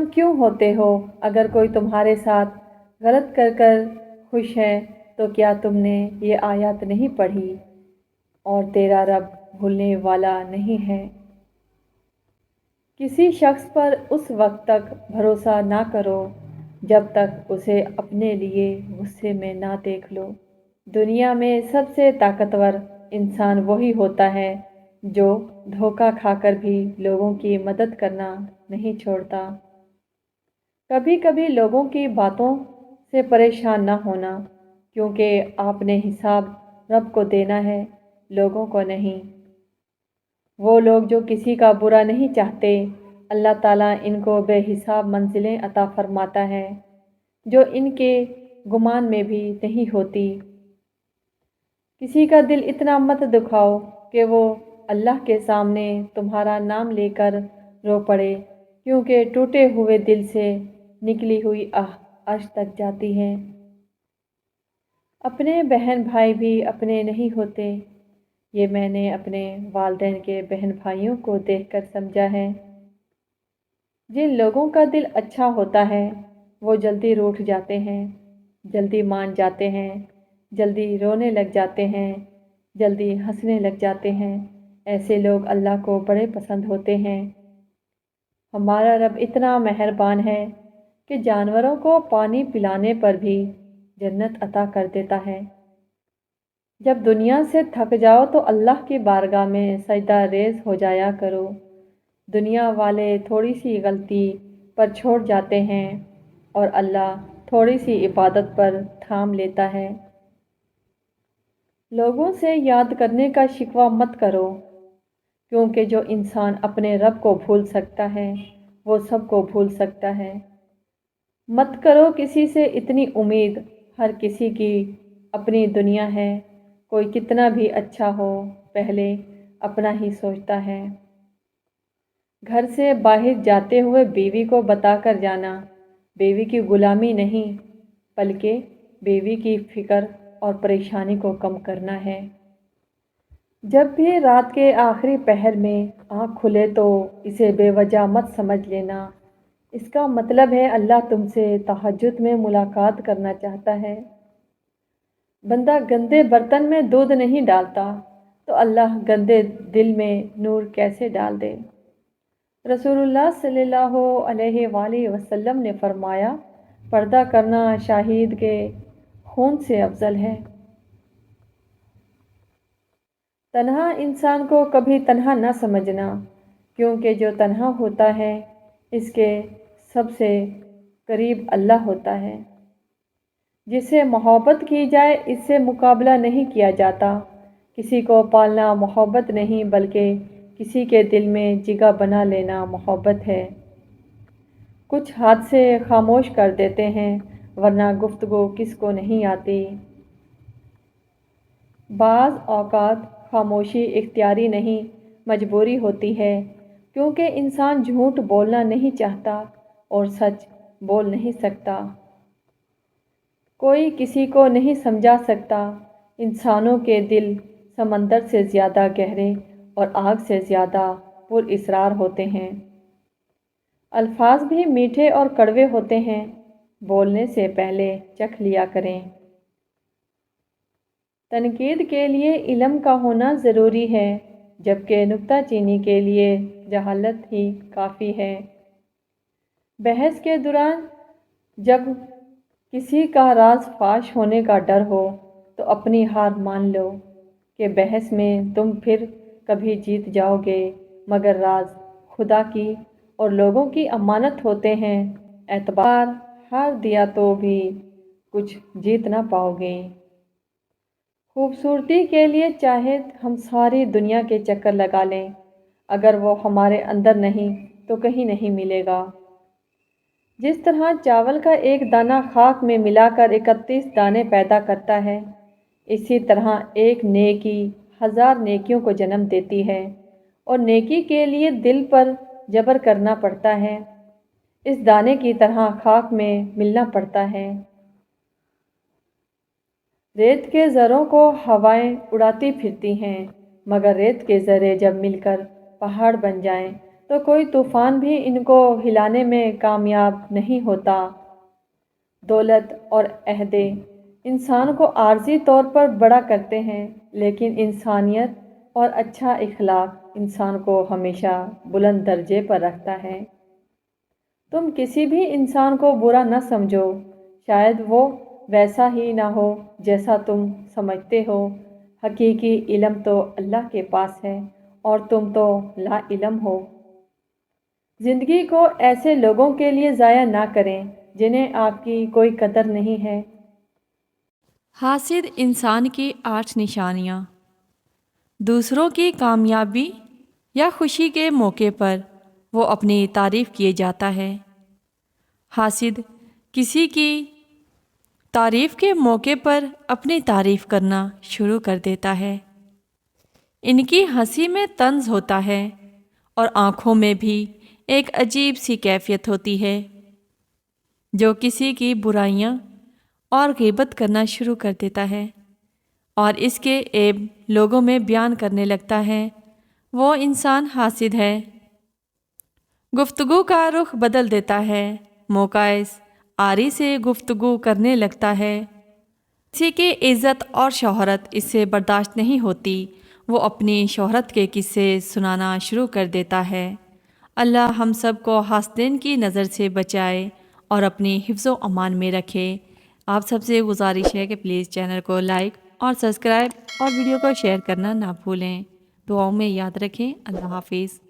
پریشان کیوں ہوتے ہو؟ اگر کوئی تمہارے ساتھ غلط کر کر خوش ہے تو کیا تم نے یہ آیات نہیں پڑھی؟ اور تیرا رب بھولنے والا نہیں ہے۔ کسی شخص پر اس وقت تک بھروسہ نہ کرو جب تک اسے اپنے لیے غصے میں نہ دیکھ لو۔ دنیا میں سب سے طاقتور انسان وہی ہوتا ہے جو دھوکہ کھا کر بھی لوگوں کی مدد کرنا نہیں چھوڑتا۔ کبھی کبھی لوگوں کی باتوں سے پریشان نہ ہونا، کیونکہ آپ نے حساب رب کو دینا ہے، لوگوں کو نہیں۔ وہ لوگ جو کسی کا برا نہیں چاہتے، اللہ تعالیٰ ان کو بے حساب منزلیں عطا فرماتا ہے جو ان کے گمان میں بھی نہیں ہوتی۔ کسی کا دل اتنا مت دکھاؤ کہ وہ اللہ کے سامنے تمہارا نام لے کر رو پڑے، کیونکہ ٹوٹے ہوئے دل سے نکلی ہوئی آہ عرش تک جاتی ہے۔ اپنے بہن بھائی بھی اپنے نہیں ہوتے، یہ میں نے اپنے والدین کے بہن بھائیوں کو دیکھ کر سمجھا ہے۔ جن لوگوں کا دل اچھا ہوتا ہے وہ جلدی روٹھ جاتے ہیں، جلدی مان جاتے ہیں، جلدی رونے لگ جاتے ہیں، جلدی ہنسنے لگ جاتے ہیں۔ ایسے لوگ اللہ کو بڑے پسند ہوتے ہیں۔ ہمارا رب اتنا مہربان ہے کہ جانوروں کو پانی پلانے پر بھی جنت عطا کر دیتا ہے۔ جب دنیا سے تھک جاؤ تو اللہ کی بارگاہ میں سجدہ ریز ہو جایا کرو۔ دنیا والے تھوڑی سی غلطی پر چھوڑ جاتے ہیں اور اللہ تھوڑی سی عبادت پر تھام لیتا ہے۔ لوگوں سے یاد کرنے کا شکوہ مت کرو، کیونکہ جو انسان اپنے رب کو بھول سکتا ہے وہ سب کو بھول سکتا ہے۔ مت کرو کسی سے اتنی امید، ہر کسی کی اپنی دنیا ہے۔ کوئی کتنا بھی اچھا ہو پہلے اپنا ہی سوچتا ہے۔ گھر سے باہر جاتے ہوئے بیوی کو بتا کر جانا بیوی کی غلامی نہیں، بلکہ بیوی کی فکر اور پریشانی کو کم کرنا ہے۔ جب بھی رات کے آخری پہر میں آنکھ کھلے تو اسے بے وجہ مت سمجھ لینا، اس کا مطلب ہے اللہ تم سے تہجد میں ملاقات کرنا چاہتا ہے۔ بندہ گندے برتن میں دودھ نہیں ڈالتا تو اللہ گندے دل میں نور کیسے ڈال دے؟ رسول اللہ صلی اللہ علیہ وآلہ وسلم نے فرمایا، پردہ کرنا شہید کے خون سے افضل ہے۔ تنہا انسان کو کبھی تنہا نہ سمجھنا، کیونکہ جو تنہا ہوتا ہے اس کے سب سے قریب اللہ ہوتا ہے۔ جس سے محبت کی جائے اس سے مقابلہ نہیں کیا جاتا۔ کسی کو پالنا محبت نہیں بلکہ کسی کے دل میں جگہ بنا لینا محبت ہے۔ کچھ ہاتھ سے خاموش کر دیتے ہیں، ورنہ گفتگو کس کو نہیں آتی۔ بعض اوقات خاموشی اختیاری نہیں مجبوری ہوتی ہے، کیونکہ انسان جھوٹ بولنا نہیں چاہتا اور سچ بول نہیں سکتا۔ کوئی کسی کو نہیں سمجھا سکتا۔ انسانوں کے دل سمندر سے زیادہ گہرے اور آگ سے زیادہ پر اسرار ہوتے ہیں۔ الفاظ بھی میٹھے اور کڑوے ہوتے ہیں، بولنے سے پہلے چکھ لیا کریں۔ تنقید کے لیے علم کا ہونا ضروری ہے، جبکہ نکتہ چینی کے لیے جہالت ہی کافی ہے۔ بحث کے دوران جب کسی کا راز فاش ہونے کا ڈر ہو تو اپنی ہار مان لو کہ بحث میں تم پھر کبھی جیت جاؤ گے، مگر راز خدا کی اور لوگوں کی امانت ہوتے ہیں، اعتبار ہار دیا تو بھی کچھ جیت نہ پاؤ گے۔ خوبصورتی کے لیے چاہے ہم ساری دنیا کے چکر لگا لیں، اگر وہ ہمارے اندر نہیں تو کہیں نہیں ملے گا۔ جس طرح چاول کا ایک دانہ خاک میں ملا کر 31 دانے پیدا کرتا ہے، اسی طرح ایک نیکی 1000 نیکیوں کو جنم دیتی ہے، اور نیکی کے لیے دل پر جبر کرنا پڑتا ہے، اس دانے کی طرح خاک میں ملنا پڑتا ہے۔ ریت کے ذروں کو ہوائیں اڑاتی پھرتی ہیں، مگر ریت کے ذرے جب مل کر پہاڑ بن جائیں تو کوئی طوفان بھی ان کو ہلانے میں کامیاب نہیں ہوتا۔ دولت اور عہدے انسان کو عارضی طور پر بڑا کرتے ہیں، لیکن انسانیت اور اچھا اخلاق انسان کو ہمیشہ بلند درجے پر رکھتا ہے۔ تم کسی بھی انسان کو برا نہ سمجھو، شاید وہ ویسا ہی نہ ہو جیسا تم سمجھتے ہو۔ حقیقی علم تو اللہ کے پاس ہے اور تم تو لا علم ہو۔ زندگی کو ایسے لوگوں کے لیے ضائع نہ کریں جنہیں آپ کی کوئی قدر نہیں ہے۔ حاسد انسان کی 8 نشانیاں۔ دوسروں کی کامیابی یا خوشی کے موقع پر وہ اپنی تعریف کیے جاتا ہے۔ حاسد کسی کی تعریف کے موقع پر اپنی تعریف کرنا شروع کر دیتا ہے۔ ان کی ہنسی میں طنز ہوتا ہے اور آنکھوں میں بھی ایک عجیب سی کیفیت ہوتی ہے۔ جو کسی کی برائیاں اور غیبت کرنا شروع کر دیتا ہے اور اس کے عیب لوگوں میں بیان کرنے لگتا ہے، وہ انسان حاسد ہے۔ گفتگو کا رخ بدل دیتا ہے، موقعز آری سے گفتگو کرنے لگتا ہے۔ کسی کی عزت اور شہرت اس سے برداشت نہیں ہوتی، وہ اپنی شہرت کے قصے سنانا شروع کر دیتا ہے۔ اللہ ہم سب کو حاسدین کی نظر سے بچائے اور اپنی حفظ و امان میں رکھے۔ آپ سب سے گزارش ہے کہ پلیز چینل کو لائک اور سبسکرائب اور ویڈیو کو شیئر کرنا نہ بھولیں۔ دعاؤں میں یاد رکھیں۔ اللہ حافظ۔